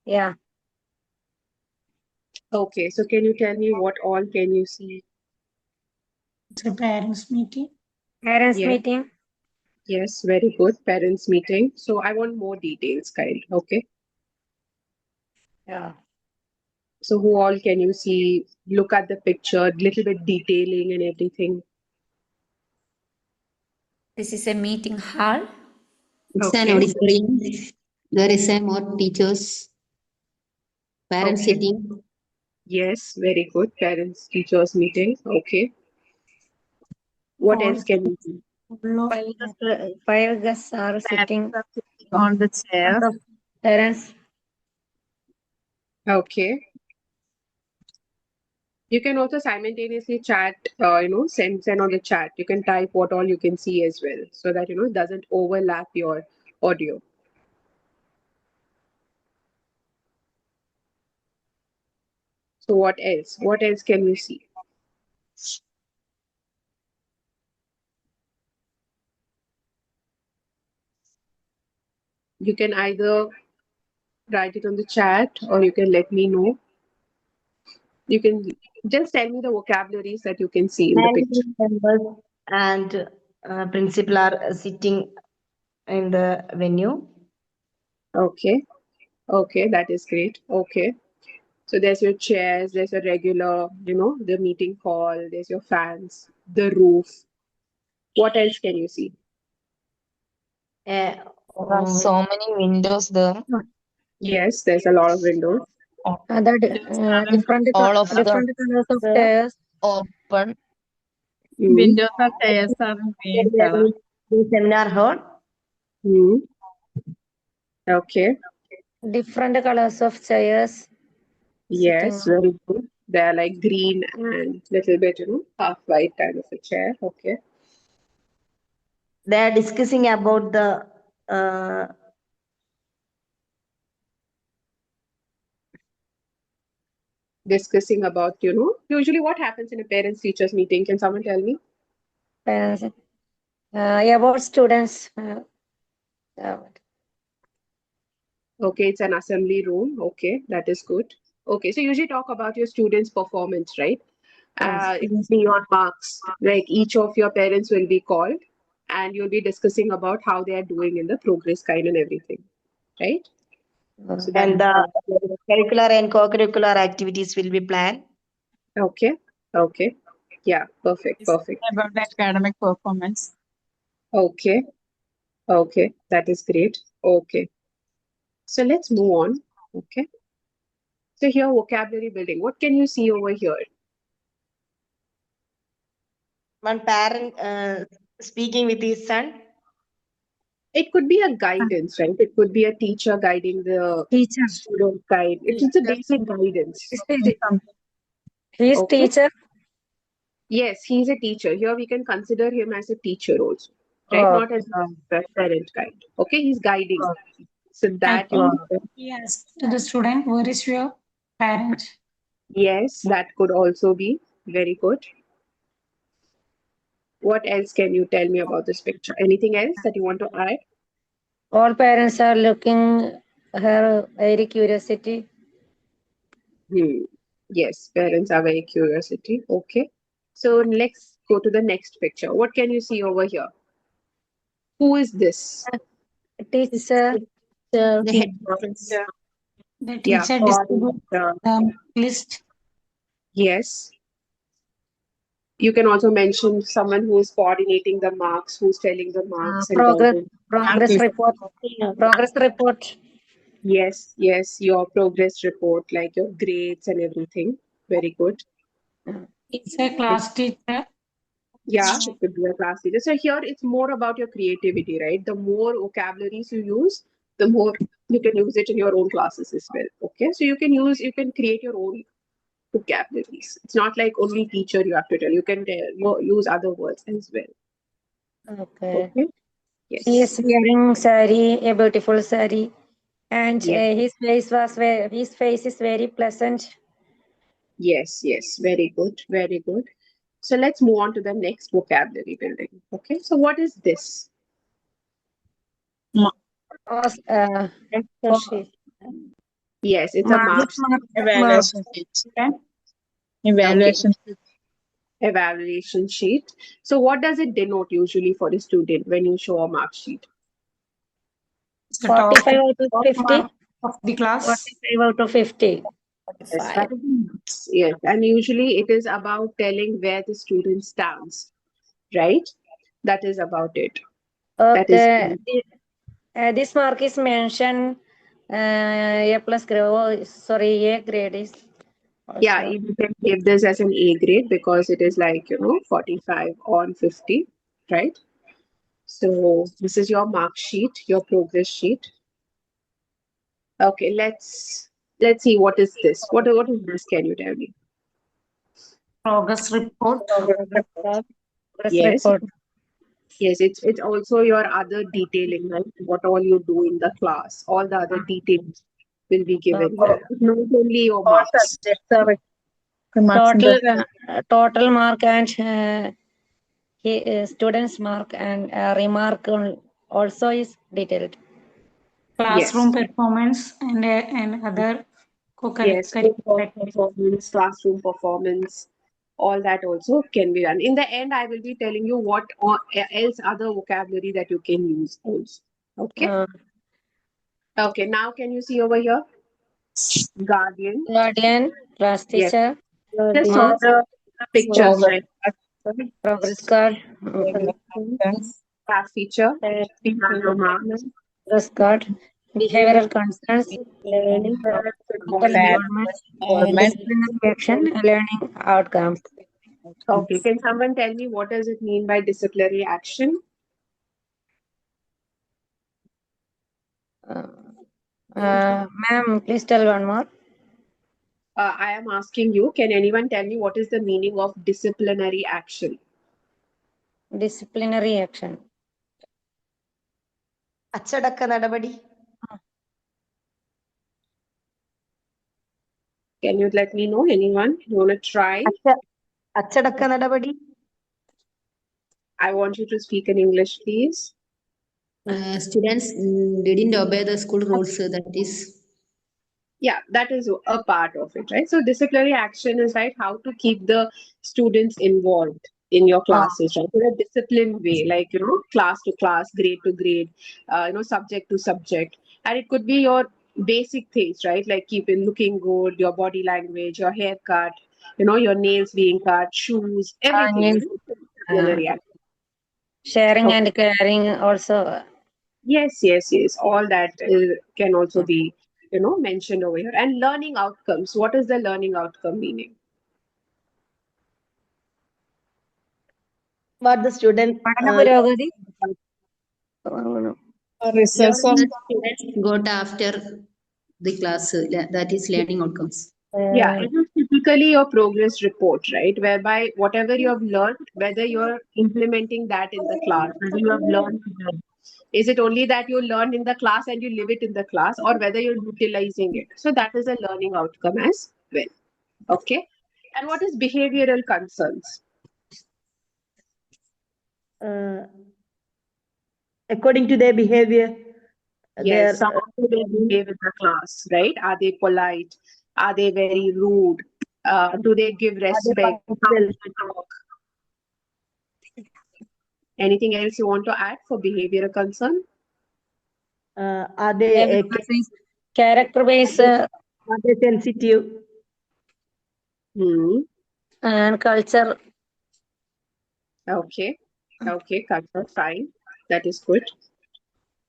Yeah. Okay, so can you tell me what all can you see? It's a parents meeting. Parents Yes, meeting. yes, very good. Parents meeting. So I want more details, kind. Okay. Yeah. So who all can you see? Look at the picture, little bit detailing and everything. This is a meeting hall. It's an Okay. auditorium. There is a more teachers, parents Okay. sitting. Yes, very good. Parents, teachers meeting. Okay. What All else can you see? full of Five guests are sitting. on the chair. Parents. Okay. You can also simultaneously chat, send on the chat. You can type what all you can see as well, so that it doesn't overlap your audio. So what else? What else can you see? You can either write it on the chat or you can let me know. You can just tell me the vocabularies that you can see in the picture. Management members and principal are sitting in the venue. Okay. Okay, that is great. Okay. So there's your chairs, there's a regular, the meeting hall, there's your fans, the roof. What else can you see? Uh, There are so many windows there. Yes, there's a lot of windows. Different All of them different colors of chairs. open. Mm. Windows and chairs are in green color. the seminar hall. Mm. Okay. Different colors of chairs. Yes, Sitting. very good. They're like green and little bit, half white kind of a chair. Okay. They are discussing about the Discussing about, usually what happens in a parents teachers meeting. Can someone tell me? Parents. About students. Okay, it's an assembly room. Okay, that is good. Okay, so usually talk about your students' performance, right? Yes. It will be your marks. Like each of your parents will be called and you'll be discussing about how they are doing in the progress kind and everything, right? So that and the curricular and co-curricular activities will be planned. okay. Okay. Yeah, perfect. It's Perfect. about the academic performance. Okay. Okay, that is great. Okay. So let's move on. Okay. So here, vocabulary building. What can you see over here? One parent speaking with his son. It could be a guidance, right? It could be a teacher guiding the Teacher. student guide. It's a basic guidance. He's Okay. teacher. Yes, he's a teacher. Here we can consider him as a teacher also, right? Oh. Not as a parent guide. Okay, he's guiding. So I that think he asked to the student, where is your parent? yes, that could also be very good. What else can you tell me about this picture? Anything else that you want to add? All parents are looking her very curiosity. Yes, parents are very curiosity. Okay. So let's go to the next picture. What can you see over here? Who is this? Teacher. The head office. The Yeah. teacher distributes the list. Yes. You can also mention someone who is coordinating the marks, who's telling the marks and Progress guidance. report. Progress report. Yes, yes, your progress report, like your grades and everything. Very good. It's a class teacher. Yeah, it could be a class teacher. So here it's more about your creativity, right? The more vocabularies you use, the more you can use it in your own classes as well. Okay, so you can create your own vocabularies. It's not like only teacher you have to tell. You can use other words as well. Okay. Okay. He is Yes. wearing sari, a beautiful sari, and Yes. his face is very pleasant. Yes. Yes. Very good. Very good. So let's move on to the next vocabulary building. Okay. So what is this? Os- uh, Hershey. Yes, it's a mark Evaluation sheet. Evaluation sheet. evaluation sheet. So what does it denote usually for a student when you show a mark sheet? The top 45 out of 50. mark of the class. 45 out of 50. Yes, that is marks. Yes, and usually it is about telling where the student stands, right? That is about it. That is Okay. This mark is mentioned A plus grade. Oh, sorry, A grade is also. yeah, you can give this as an A grade because it is like 45 on 50, right? So this is your mark sheet, your progress sheet. Okay, let's see what is this. What is this? Can you tell me? Progress report. Progress Yes. report. Yes, it's also your other detailing, right? What all you do in the class, all the other details will be given here. Not only your All marks. subjects are remarks in the Total mark and students mark and remark also is detailed. Classroom performance and other Yes, co-curricular activities. performance, classroom performance, all that also can be done. In the end, I will be telling you what else other vocabulary that you can use also. Okay. Okay. Now, can you see over here? Guardian. Guardian, class Yes. teacher, Just saw marks, the pictures, right? progress card, Class teacher. We have your marks. progress card, behavioral concerns, learning, involvement, disciplinary action, learning outcomes. Okay. Can someone tell me what does it mean by disciplinary action? Ma'am, please tell one more. I am asking you, can anyone tell me what is the meaning of disciplinary action? Disciplinary action. അച്ചടക്ക നടപടി. Can you let me know? Anyone? You want to try? അച്ചടക്ക നടപടി. I want you to speak in English, please. Students didn't obey the school rules. That is. Yeah, that is a part of it, right? So disciplinary action is right how to keep the students involved in your classes, right? In a disciplined way, like class to class, grade to grade, subject to subject, and it could be your basic things, right? Like keeping looking good, your body language, your haircut, your nails being cut, shoes, everything. Disciplinary action. Sharing and caring also. Yes. All that can also be, mentioned over here. And learning outcomes. What is the learning outcome meaning? What the student പഠന പുരോഗതി. results of Students got after the class. That is learning outcomes. Yeah, it is typically your progress report, right? Whereby whatever you have learned, whether you're implementing that in the class, whether you have learned, is it only that you learned in the class and you live it in the class, or whether you're utilizing it? So that is a learning outcome as well. Okay. And what is behavioral concerns? according to their behavior. Yes, how do they behave in the class, right? Are they polite? Are they very rude? Do they give respect? How do they talk? Anything else you want to add for behavioral concern? Are they Character based are they sensitive? and culture. Okay, culture, fine. That is good.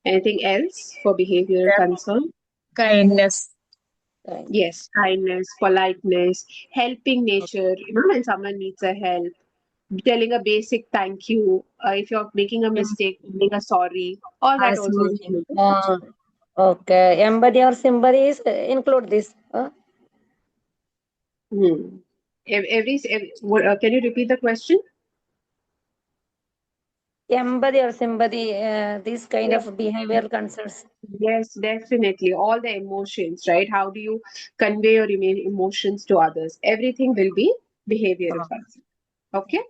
Anything else for behavioral concern? kindness. Yes, kindness, politeness, helping nature. When someone needs a help, telling a basic thank you. If you're making a mistake, telling a sorry. All that also. Okay, empathy or sympathy is include this. Can you repeat the question? Empathy or sympathy, this kind of behavioral concerns. Yes, definitely. All the emotions, right? How do you convey your emotions to others? Everything will be behavioral concern. Okay.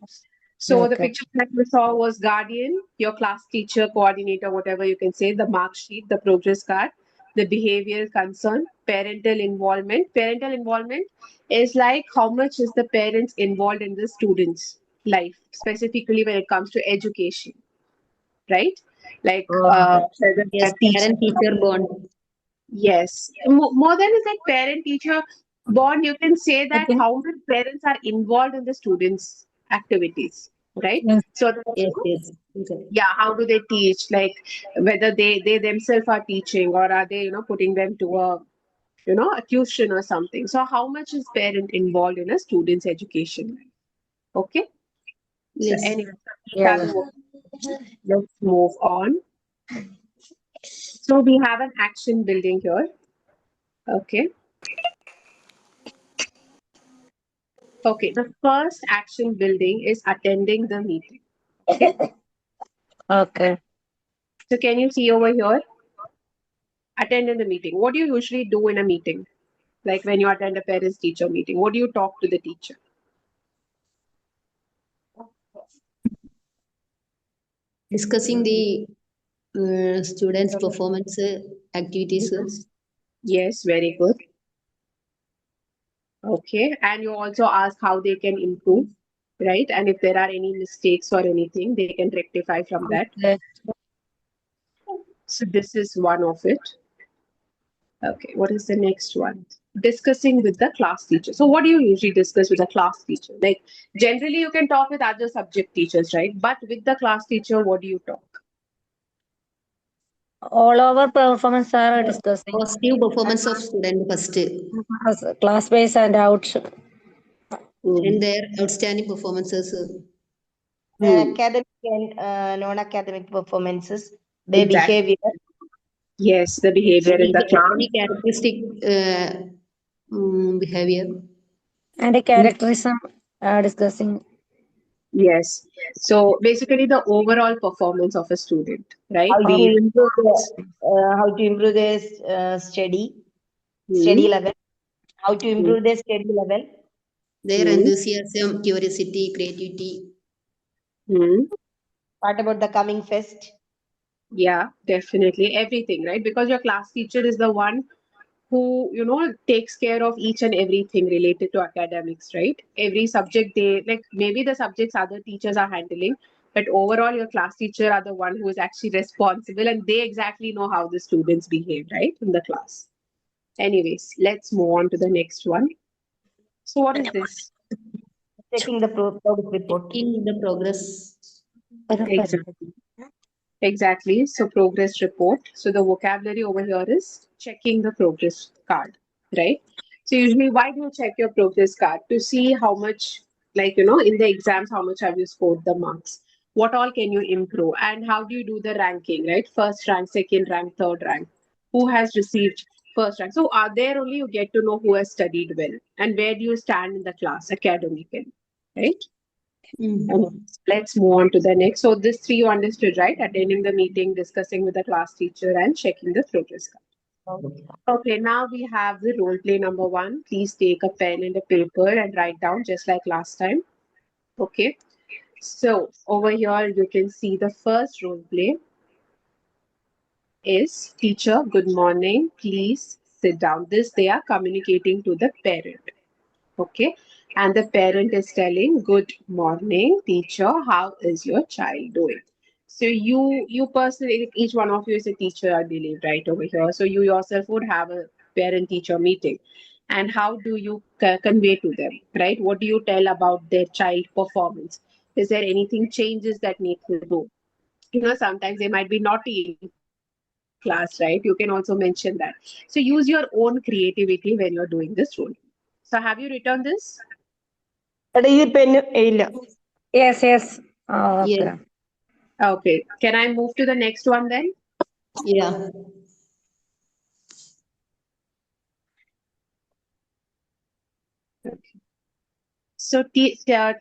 So the picture that we saw was guardian, your class teacher, coordinator, whatever you can say, the mark sheet, the progress card, the behavioral concern, parental involvement. Parental involvement is like how much is the parents involved in the student's life, specifically when it comes to education, right? Like whether they Yes, are teaching. parent-teacher bond. Yes, more than is that parent-teacher bond, you can say that think- how many parents are involved in the students' activities, right? Yes. So Yes, yes. Okay. yeah, how do they teach? Like whether they themselves are teaching or are they putting them to a tuition or something. So how much is parent involved in a student's education? Okay. So Yes. anyway, these are Yeah. the let's move on. So we have an action building here. Okay. Okay. The first action building is attending the meeting. Okay. Okay. So can you see over here? Attend in the meeting. What do you usually do in a meeting? Like when you attend a parents teacher meeting, what do you talk to the teacher? Discussing the students' performance activities. Yes, very good. Okay. And you also ask how they can improve, right? And if there are any mistakes or anything, they can rectify from that. Okay. So this is one of it. Okay. What is the next one? Discussing with the class teacher. So what do you usually discuss with the class teacher? Like generally you can talk with other subject teachers, right? But with the class teacher, what do you talk? All our performance are discussing Positive performance of student first, class base and out. and their outstanding performances. Academic and non-academic performances, their Exactly. behavior. Yes, the behavior in the class. Any characteristic behavior. And a characterism discussing. Yes. So basically the overall performance of a student, right? How to Be it improve their study Hmm. level. How to improve their study level. Their Hmm. enthusiasm, curiosity, creativity. Hmm. What about the coming fest? Yeah, definitely. Everything, right? Because your class teacher is the one who, takes care of each and everything related to academics, right? Every subject they like, maybe the subjects other teachers are handling, but overall, your class teacher are the one who is actually responsible and they exactly know how the students behave, right? In the class. Anyways, let's move on to the next one. So, what is this? Checking the progress report. In the progress. Exactly. Exactly. So progress report. So the vocabulary over here is checking the progress card, right? So usually why do you check your progress card? To see how much, like, in the exams, how much have you scored the marks? What all can you improve? And how do you do the ranking, right? First rank, second rank, third rank. Who has received first rank? So are there only you get to know who has studied well and where do you stand in the class academically, right? Let's move on to the next. So this three you understood, right? Attending the meeting, discussing with the class teacher, and checking the progress card. Okay, now we have the role play number 1. Please take a pen and a paper and write down just like last time. Okay. So over here you can see the first role play is teacher, good morning. Please sit down. This they are communicating to the parent. Okay. And the parent is telling, good morning, teacher. How is your child doing? So you personally, each one of you is a teacher, I believe, right over here. So you yourself would have a parent teacher meeting. And how do you convey to them, right? What do you tell about their child performance? Is there anything changes that need to do? Sometimes they might be naughty in class, right? You can also mention that. So use your own creativity when you're doing this role. So have you written this? ഈ pen ഇല്ല. Yes, yes. Yes. Okay. Okay. Can I move to the next one then? Yeah. Okay. So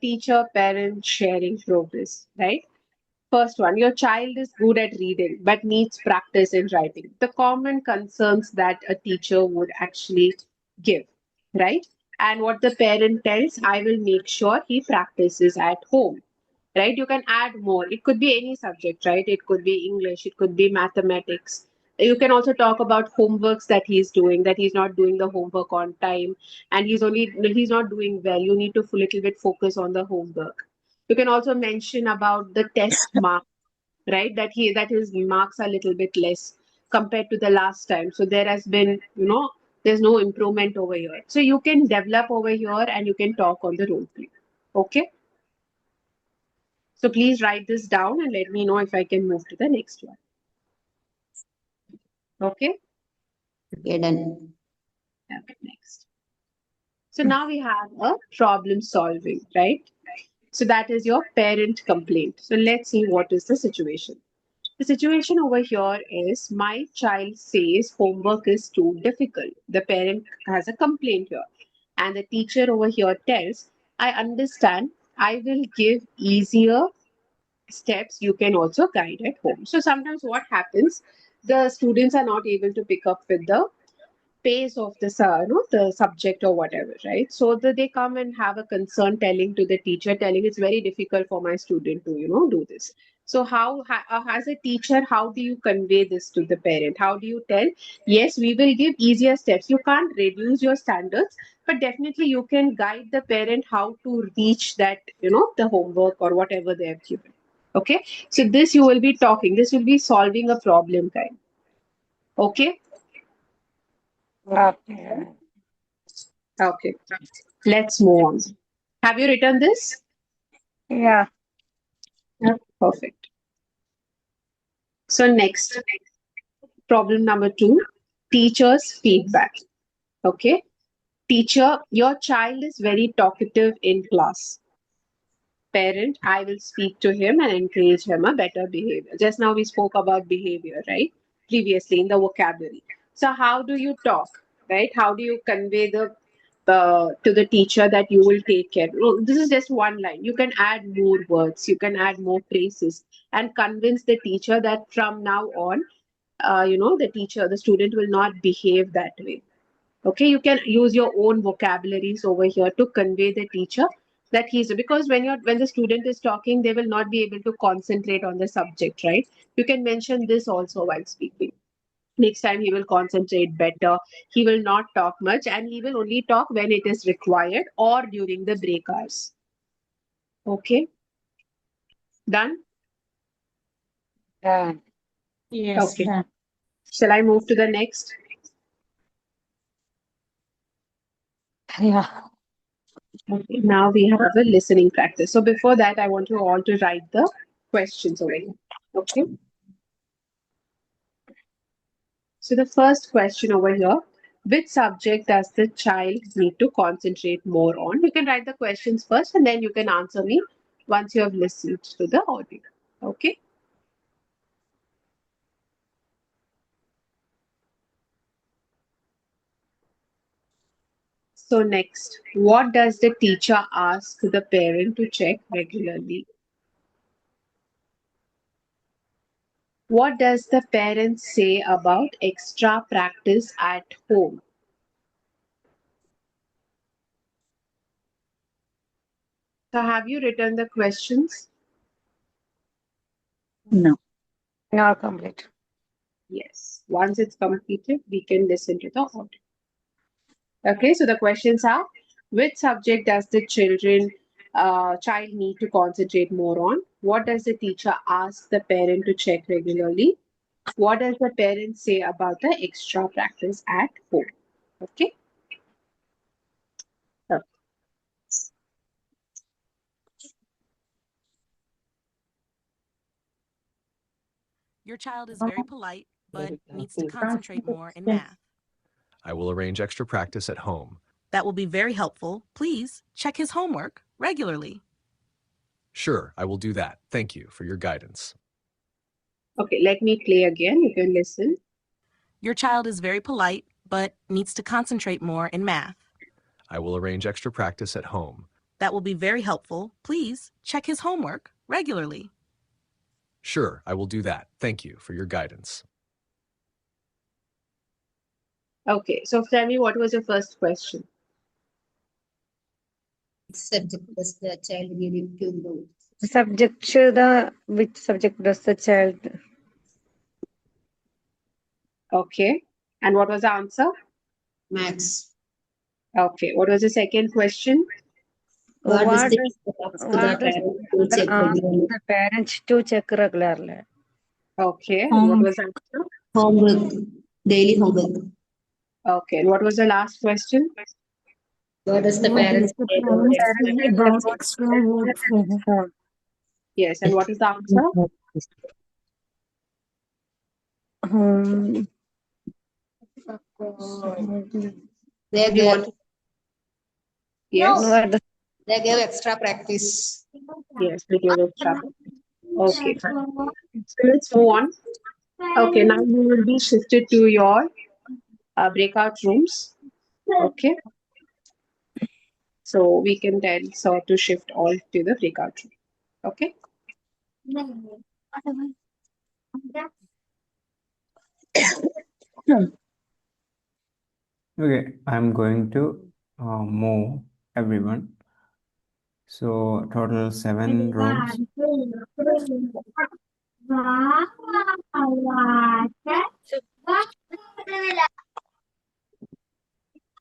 teacher, parent sharing progress, right? First one, your child is good at reading but needs practice in writing. The common concerns that a teacher would actually give, right? And what the parent tells, I will make sure he practices at home, right? You can add more. It could be any subject, right? It could be English, it could be mathematics, You can also talk about homeworks that he's doing, that he's not doing the homework on time, and he's not doing well. You need to little bit focus on the homework. You can also mention about the test mark, right? That his marks are a little bit less compared to the last time. So there has been, there's no improvement over here. So you can develop over here and you can talk on the role play. Okay. So please write this down and let me know if I can move to the next one. Okay. Okay, done. Okay, next. So now we have a problem solving, right? So that is your parent complaint. So let's see what is the situation. The situation over here is my child says homework is too difficult. The parent has a complaint here. And the teacher over here tells, I understand, I will give easier steps you can also guide at home. So sometimes what happens, the students are not able to pick up with the pace of the the subject or whatever, right? So they come and have a concern telling to the teacher, telling it's very difficult for my student to do this. So as a teacher, how do you convey this to the parent? How do you tell, yes, we will give easier steps, you can't reduce your standards, but definitely you can guide the parent how to reach that, the homework or whatever they have given. Okay, so this you will be talking, this will be solving a problem kind. Okay. Okay. Okay, let's move on. Have you written this? Yeah. Yeah. Perfect. So next, problem number 2, teacher's feedback. Okay, teacher, your child is very talkative in class. Parent, I will speak to him and encourage him a better behavior. Just now we spoke about behavior, right? Previously in the vocabulary. So how do you talk, right? How do you convey the to the teacher that you will take care? No, this is just one line. You can add more words. You can add more phrases and convince the teacher that from now on, the student will not behave that way. Okay, you can use your own vocabularies over here to convey the teacher that because when the student is talking, they will not be able to concentrate on the subject, right? You can mention this also while speaking. Next time he will concentrate better. He will not talk much and he will only talk when it is required or during the break hours. Okay, done? Done. Yes, Okay. done. Shall I move to the next? Yeah. Okay, now we have a listening practice. So before that, I want you all to write the questions over here. Okay. So the first question over here, which subject does the child need to concentrate more on? You can write the questions first and then you can answer me once you have listened to the audio. Okay. So next, what does the teacher ask the parent to check regularly? What does the parent say about extra practice at home? So have you written the questions? No. Not complete. Yes. Once it's completed, we can listen to the audio. Okay, so the questions are, which subject does the child need to concentrate more on? What does the teacher ask the parent to check regularly? What does the parent say about the extra practice at home? Okay. So, Your child is very polite, but needs to concentrate more in math. I will arrange extra practice at home. That will be very helpful. Please check his homework regularly. Sure, I will do that. Thank you for your guidance. okay, let me play again. You can listen. Your child is very polite, but needs to concentrate more in math. I will arrange extra practice at home. That will be very helpful. Please check his homework regularly. Sure, I will do that. Thank you for your guidance. Okay, so tell me, what was your first question? Which subject does the child need to do? Which subject does the child Okay. And what was the answer? Max. Okay. What was the second question? What is What the does ask the what does parent to check ask regularly? the parents to check regularly? Okay. And what was the answer? Homework, daily homework. Okay. And what was the last question? What does the What parents is the say about parents extra? say about extra work for her? Yes. And what is the answer? Hmm. They Do you want gave, to? Yes. What does they gave extra practice. Yes. We gave it trouble. Okay. Fine. So let's move on. Okay. Now you will be shifted to your breakout rooms. Okay. So we can tell Sir to shift all to the breakout room. Okay. Okay, I'm going to move everyone. So total 7 rooms.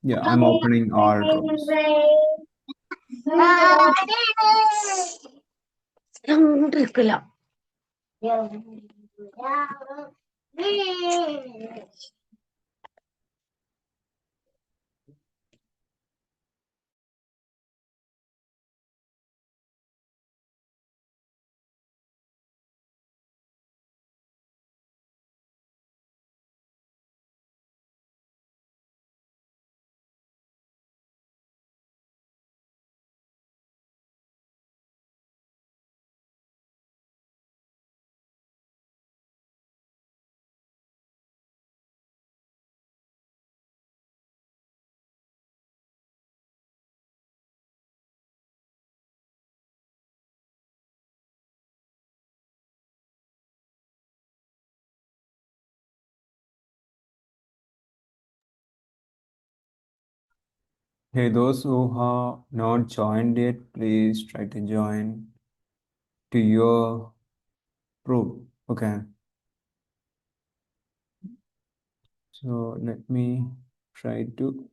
Yeah, I'm opening all rooms. sound കേൾക്കില്ല? Hey, those who have not joined yet, please try to join to your group. Okay. So let me try to.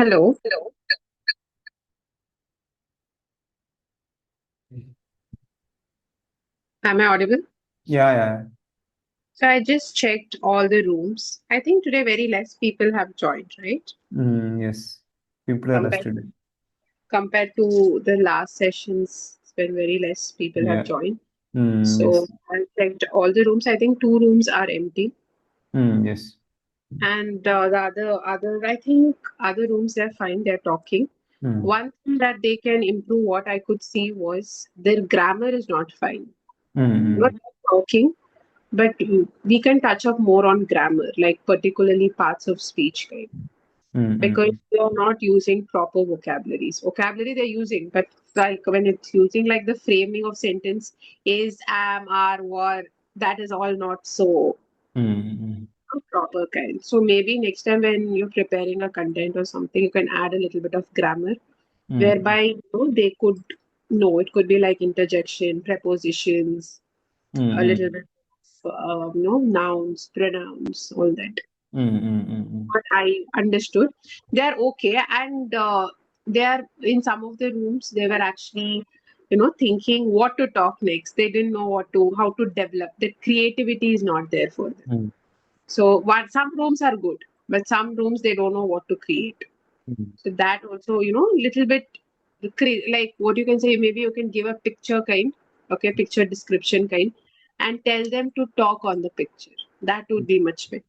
Hello. Am I audible? Yeah. So I just checked all the rooms. I think today very less people have joined, right? Yes. People are less Compared today. compared to the last sessions, it's been very less people have Yeah. joined. Yes. So I checked all the rooms. I think 2 rooms are empty, Yes. and the other I think other rooms they're fine. They're talking. One thing that they can improve, what I could see was their grammar is not fine. Not talking, but we can touch up more on grammar, like particularly parts of speech, right? Because they are not using proper vocabularies. Vocabulary they're using, but like when it's using like the framing of sentence is, am, are, were, that is all not so proper kind. So maybe next time when you're preparing a content or something, you can add a little bit of grammar, whereby they could know it could be like interjection, prepositions, a little bit of nouns, pronouns, all that. What I understood, they're okay, and they are in some of the rooms. They were actually, thinking what to talk next. They didn't know how to develop. The creativity is not there for them. So, what some rooms are good, but some rooms they don't know what to create. So that also, little bit like what you can say. Maybe you can give a picture kind, okay, picture description kind, and tell them to talk on the picture. That would be much better.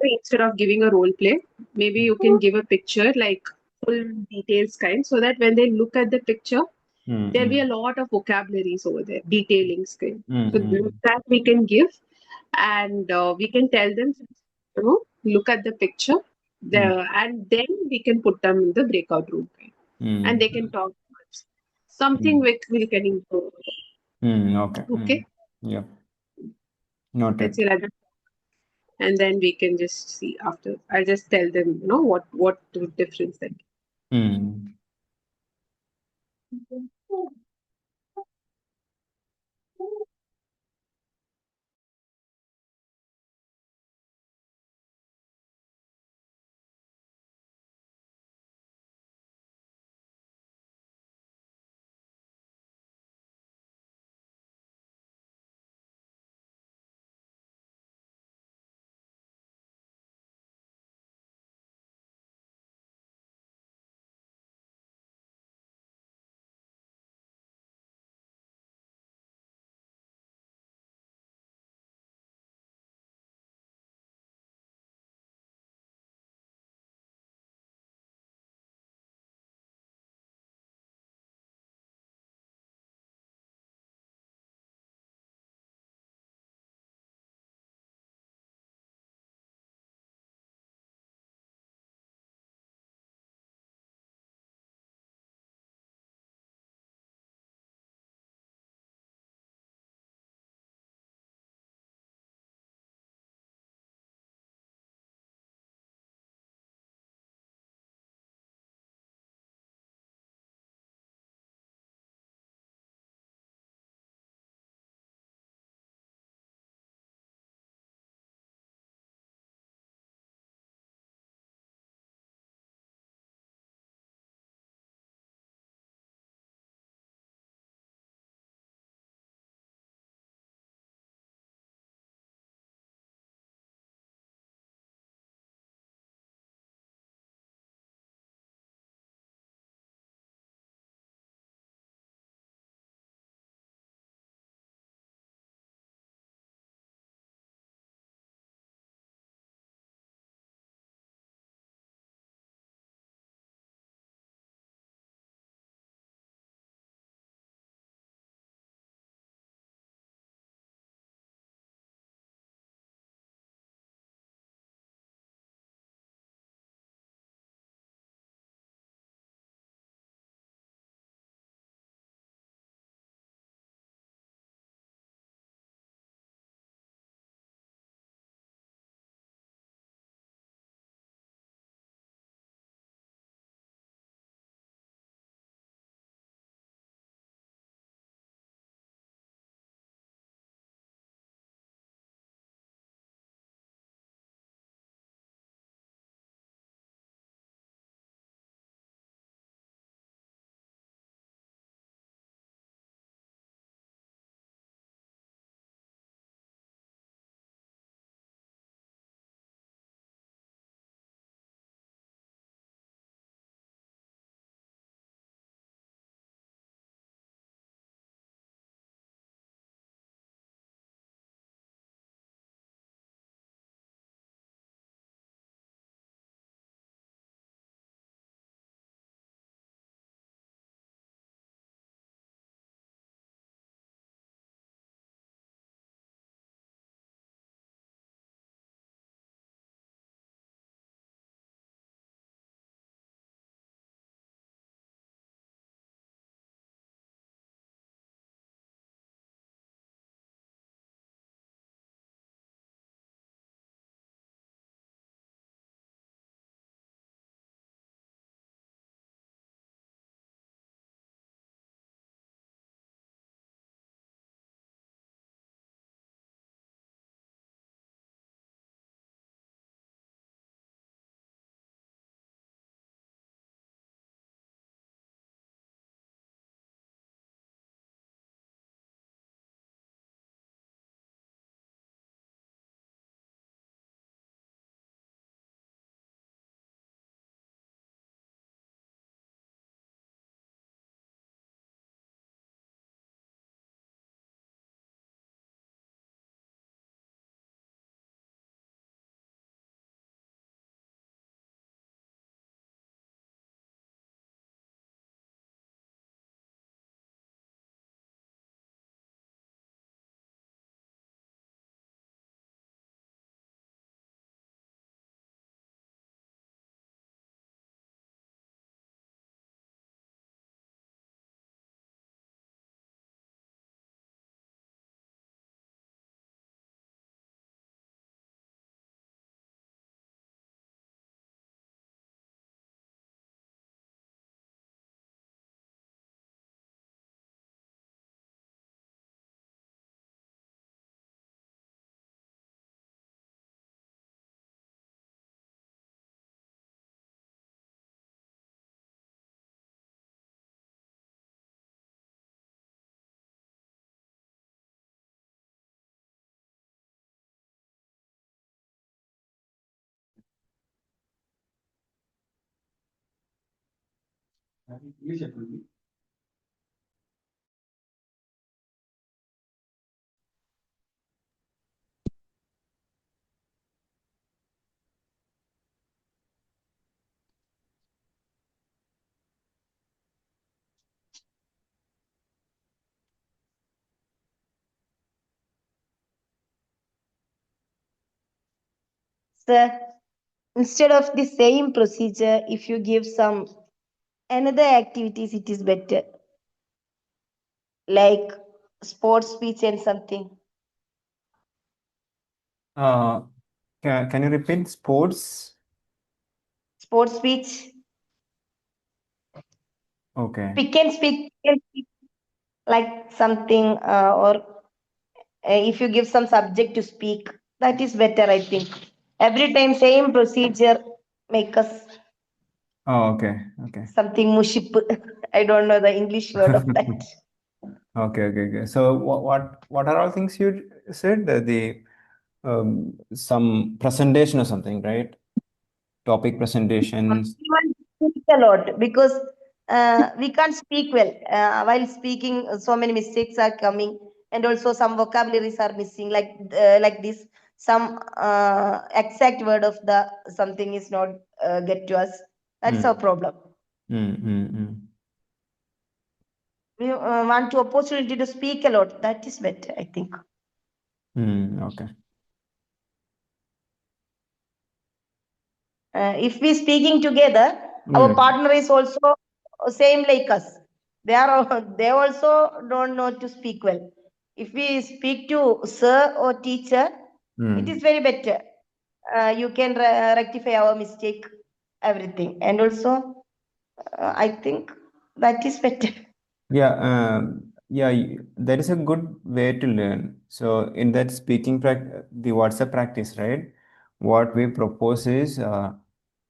Instead of giving a role play, maybe you can give a picture like full details kind, so that when they look at the picture, there'll be a lot of vocabularies over there, detailings kind. So that we can give, and we can tell them, look at the picture, and then we can put them in the breakout room kind, and they can talk something we can improve. Okay. Okay, Yeah. let's Noted. see like that. And then we can just see after. I'll just tell them, what the difference then. Hmm. Sir, instead of the same procedure, if you give some another activities, it is better. Like sports speech and something. Can you repeat sports? Sports speech. Okay. We can speak like something, or if you give some subject to speak, that is better, I think. Every time same procedure make us Oh, okay. Okay. something muship. I don't know the English word of that. Okay. So what are all things you said? The some presentation or something, right? Topic presentations. We want to speak a lot because we can't speak well. While speaking, so many mistakes are coming, and also some vocabularies are missing. Like this, some exact word of the something is not get to us. That's our problem. We want to opportunity to speak a lot. That is better, I think. Okay. If we speaking together, our partner is also same like us. They also don't know to speak well. If we speak to sir or teacher, it is very better. You can rectify our mistake, everything, and also I think that is better. Yeah, that is a good way to learn. So in that speaking the WhatsApp practice, right? What we propose is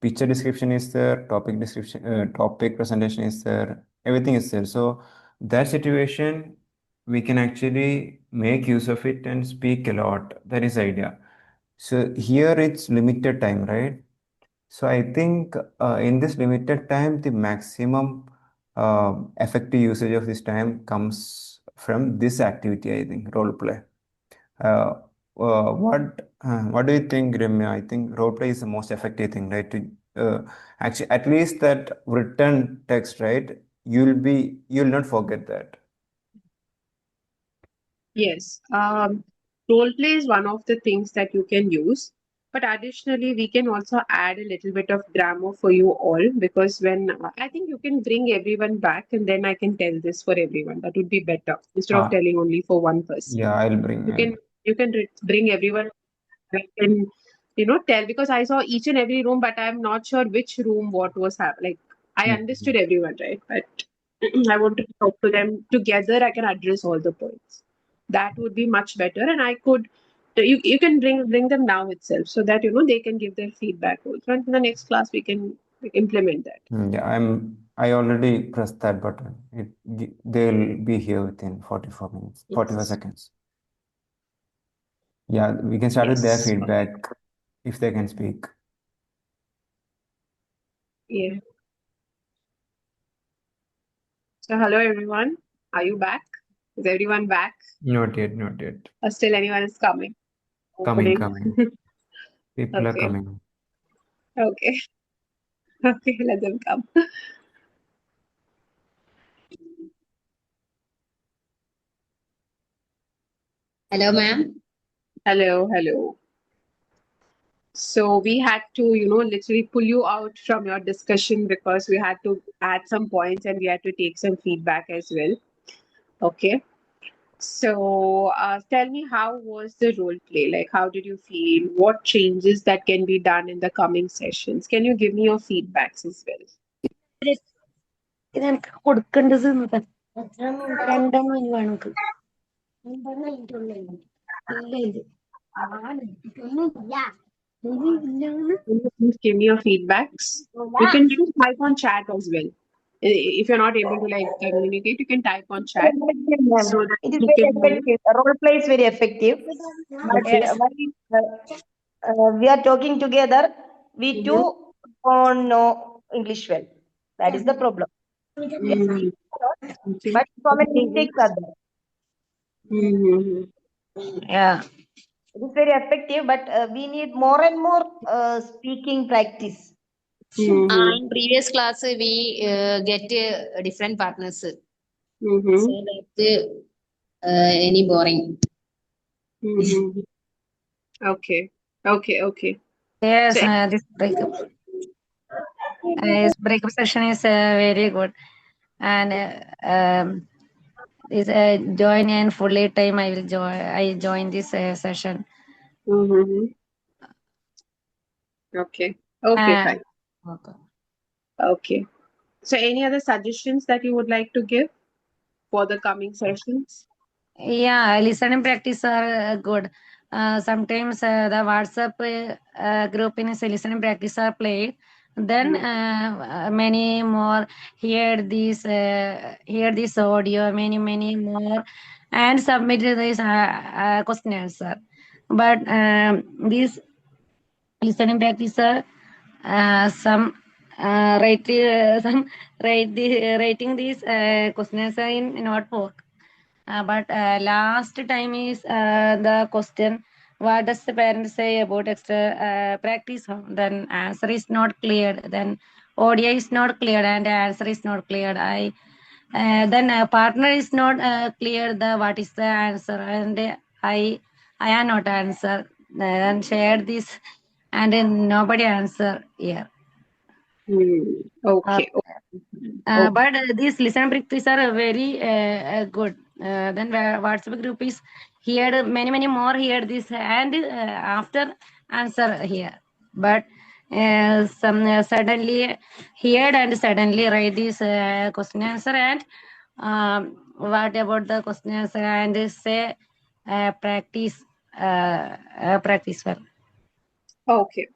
picture description is there, topic description, topic presentation is there, everything is there. So that situation we can actually make use of it and speak a lot. That is the idea. So here it's limited time, right? So I think in this limited time, the maximum effective usage of this time comes from this activity, I think, role play. What do you think, Ramya? I think role play is the most effective thing, right? To actually, at least that written text, right? You'll not forget that. Yes. Role play is one of the things that you can use. But additionally, we can also add a little bit of drama for you all because when I think you can bring everyone back and then I can tell this for everyone. That would be better instead of telling only for one person. Yeah, I'll bring. You can bring everyone back and tell because I saw each and every room, but I'm not sure which room what was happening. Like I understood everyone, right? But I want to talk to them together. I can address all the points. That would be much better, and I could. You can bring them now itself so that they can give their feedback also. And in the next class we can implement that. Yeah, I already pressed that button. They'll be here within 44 minutes, 45 seconds. Yeah, we can start with their feedback if they can speak. Yeah. So hello everyone. Are you back? Is everyone back? Not yet. Or still anyone is coming? Coming. People are Okay. coming. Okay. Okay, let them come. Hello, ma'am. Hello. So we had to, literally pull you out from your discussion because we had to add some points and we had to take some feedback as well. Okay. So tell me, how was the role play? Like, how did you feel? What changes that can be done in the coming sessions? Can you give me your feedbacks as well? ഇതെനിക്ക് കൊടുക്കേണ്ടത് രണ്ടെണ്ണം ഇനി വേണം എനിക്ക്. രണ്ടെണ്ണം ഇതിൻ്റെ ഇല്ല ഇത് Can you please give me your feedbacks? You can just type on chat as well. If you're not able to communicate, you can type on chat. So that It is we very can effective. Role play is very effective. But while we are talking together, we too don't know English well. That is the problem. Yes, Mm, okay. but so many mistakes are there. Mm-hmm. Yeah. It is very effective, but we need more and more speaking practice. Mm-hmm. In previous class, we get different partners. Mm-hmm. So that any boring. Mm-hmm. Okay. Okay. Yes, So, this breakup session is very good. And this join in fully time. I will join. I join this session. mm-hmm. Okay. Okay, Uh, fine. okay. Okay. So, any other suggestions that you would like to give for the coming sessions? Yeah, listening practice are good. Sometimes the WhatsApp group in a listening practice are played. Then many more hear this audio. Many more and submit this question answer. But these listening practice are some writing these question answer in notebook. But last time is the question, what does the parent say about extra practice home? Then answer is not cleared. Then audio is not cleared and answer is not cleared. Then partner is not clear the what is the answer and I am not answer. Then share this and then nobody answer here. Okay. But these listen practice are very good. Then WhatsApp group is here many more here this and after answer here. But some suddenly here and suddenly write this question answer and what about the question answer and say practice practice well. Okay,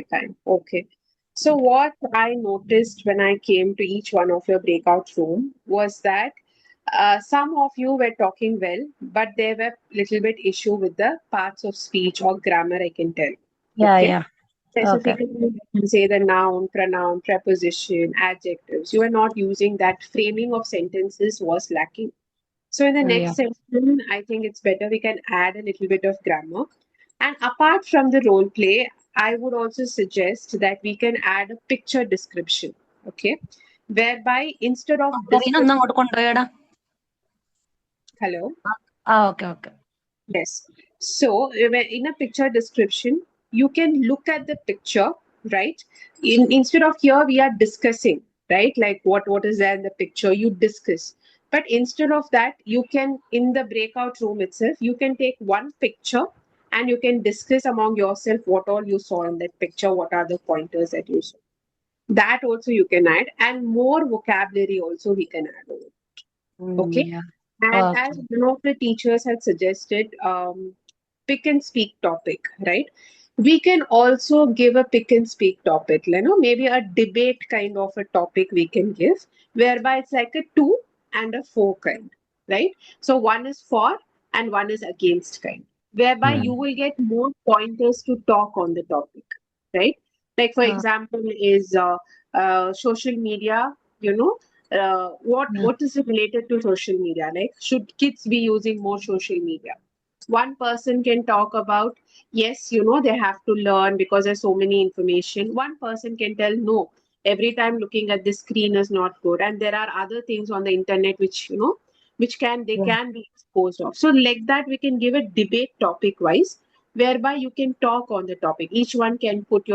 fine. Okay. So what I noticed when I came to each one of your breakout room was that some of you were talking well, but there were little bit issue with the parts of speech or grammar, I can tell. Okay. Yeah. Okay. Specifically, you can say the noun, pronoun, preposition, adjectives. You are not using that framing of sentences was lacking. So in the next session, I think it's better we can add a little bit of grammar. And apart from the role play, I would also suggest that we can add a picture description, okay? Whereby instead of hello, Okay. yes. So in a picture description, you can look at the picture, right? Instead of here we are discussing, right? Like what is there in the picture, you discuss. But instead of that, you can in the breakout room itself, you can take one picture and you can discuss among yourself what all you saw in that picture, what are the pointers that you saw. That also you can add, and more vocabulary also we can add over. Okay. Yeah. And Okay. as one of the teachers had suggested, pick and speak topic, right? We can also give a pick and speak topic, maybe a debate kind of a topic we can give, whereby it's like a to and a for kind, right? So one is for and one is against kind, whereby you will get more pointers to talk on the topic, right? Like for example, is social media, what is it related to social media? Like, should kids be using more social media? One person can talk about, yes, they have to learn because there's so many information. One person can tell, no, every time looking at the screen is not good. And there are other things on the internet which, which can be exposed of. So like that, we can give a debate topic wise, whereby you can talk on the topic. Each one can put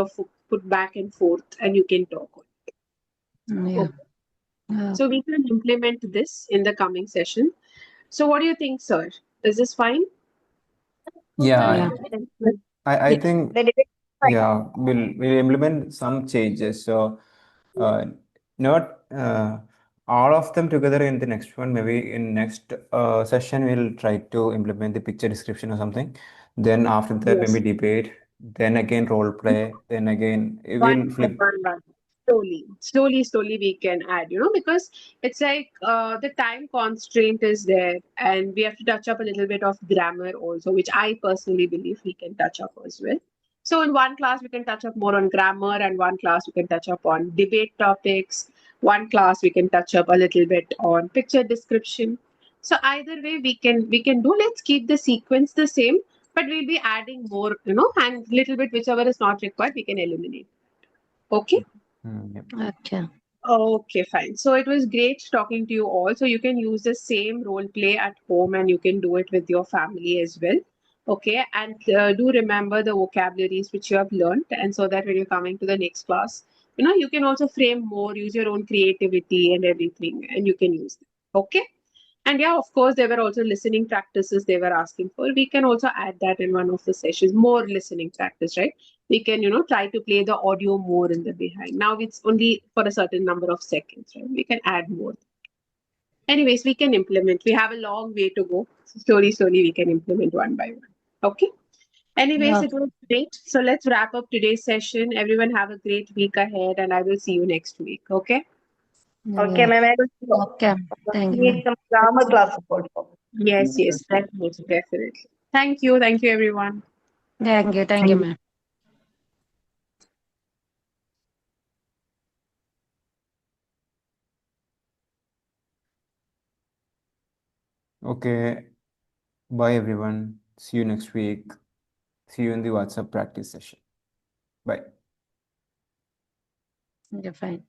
put back and forth and you can talk on it. Yeah. So we can implement this in the coming session. So what do you think, sir? Is this fine? Yeah, I The think debate is fine. we'll implement some changes. So not all of them together in the next one. Maybe in next session we'll try to implement the picture description or something. Then after that Yes. maybe debate. Then again role play. Then again we'll flip. One. Slowly we can add, because it's like the time constraint is there and we have to touch up a little bit of grammar also, which I personally believe we can touch up as well. So in one class we can touch up more on grammar and one class we can touch up on debate topics, one class we can touch up a little bit on picture description. So either way we can do. Let's keep the sequence the same, but we'll be adding more, and little bit whichever is not required we can eliminate. Okay. Yep. Okay. Okay, fine. So it was great talking to you all. So you can use the same role play at home and you can do it with your family as well. Okay, and do remember the vocabularies which you have learned, and so that when you're coming to the next class, you can also frame more, use your own creativity and everything, and you can use them. Okay. And yeah, of course, there were also listening practices they were asking for. We can also add that in one of the sessions, more listening practice, right? We can, try to play the audio more in the behind. Now it's only for a certain number of seconds, right? We can add more. Anyways, we can implement. We have a long way to go. So slowly, we can implement one by one. Okay. Anyways, Yeah. it was great. So let's wrap up today's session. Everyone have a great week ahead, and I will see you next week. Okay. Okay, Yeah. ma'am. I will Okay. Thank you, need ma'am. some grammar classes also. Yes, definitely. Thank you, everyone. Thank you, ma'am. Okay. Bye, everyone. See you next week. See you in the WhatsApp practice session. Bye. Okay, fine.